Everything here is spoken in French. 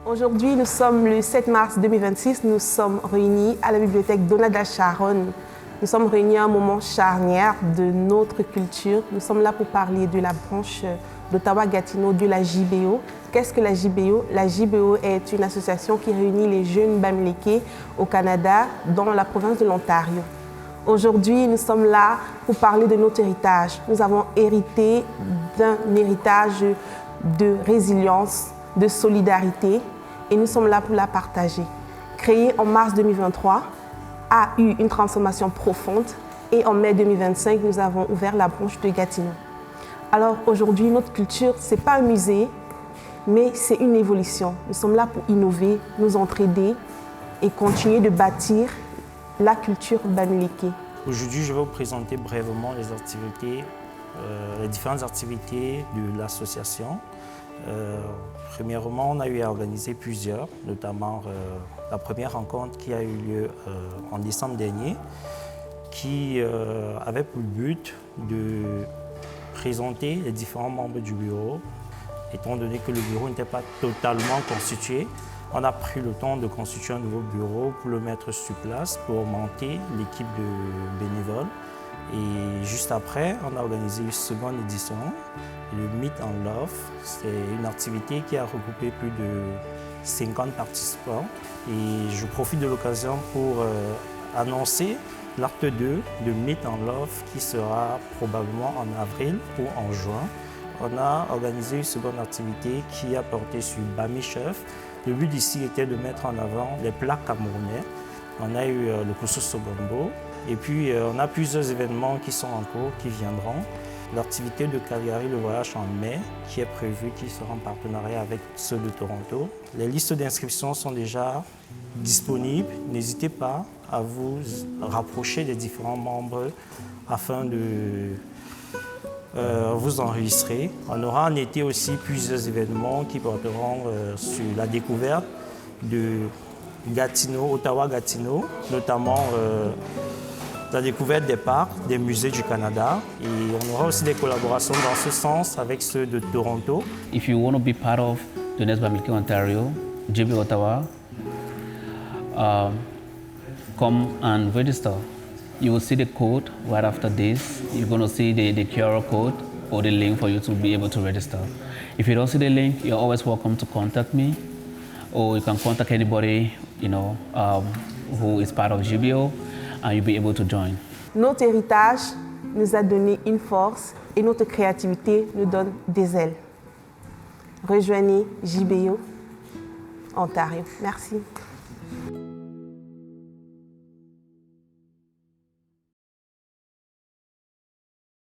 Aujourd'hui, nous sommes le 7 mars 2026, nous sommes réunis à la bibliothèque Donald Sharon. Nous sommes réunis à un moment charnière de notre culture. Nous sommes là pour parler de la branche d'Ottawa-Gatineau de la JBO. Qu'est-ce que la JBO? La JBO est une association qui réunit les jeunes Bamileke au Canada, dans la province de l'Ontario. Aujourd'hui, nous sommes là pour parler de notre héritage. Nous avons hérité d'un héritage de résilience, de solidarité, et nous sommes là pour la partager. Créée en mars 2023, a eu une transformation profonde, et en mai 2025, nous avons ouvert la branche de Gatineau. Alors aujourd'hui, notre culture, ce n'est pas un musée, mais c'est une évolution. Nous sommes là pour innover, nous entraider et continuer de bâtir la culture Bamileke. Aujourd'hui, je vais vous présenter brièvement les différentes activités de l'association. Premièrement, on a eu à organiser plusieurs, notamment la première rencontre qui a eu lieu en décembre dernier, qui avait pour but de présenter les différents membres du bureau. Étant donné que le bureau n'était pas totalement constitué, on a pris le temps de constituer un nouveau bureau pour le mettre sur place, pour augmenter l'équipe de bénévoles. Et juste après, on a organisé une seconde édition, le Meet and Love. C'est une activité qui a regroupé plus de 50 participants. Et je profite de l'occasion pour annoncer l'acte 2 de Meet and Love qui sera probablement en avril ou en juin. On a organisé une seconde activité qui a porté sur Bami Chef. Le but ici était de mettre en avant les plats camerounais. On a eu le couscous Sogombo. Et puis, on a plusieurs événements qui sont en cours, qui viendront. L'activité de Calgary, le voyage en mai, qui est prévu, qui sera en partenariat avec ceux de Toronto. Les listes d'inscriptions sont déjà disponibles. N'hésitez pas à vous rapprocher des différents membres afin de vous enregistrer. On aura en été aussi plusieurs événements qui porteront sur la découverte de Gatineau, Ottawa-Gatineau, notamment la découverte des parcs, des musées du Canada. Et on aura aussi des collaborations dans ce sens avec ceux de Toronto. If you want to be part of Jeunesse Bamileke Ontario, JB Ottawa, come and register. You will see the code right after this. You're going to see the QR code or the link for you to be able to register. If you don't see the link, you're always welcome to contact me, or you can contact anybody who is part of JBO, and you'll be able to join. Notre héritage nous a donné une force et notre créativité nous donne des ailes. Rejoignez JBO Ontario. Merci.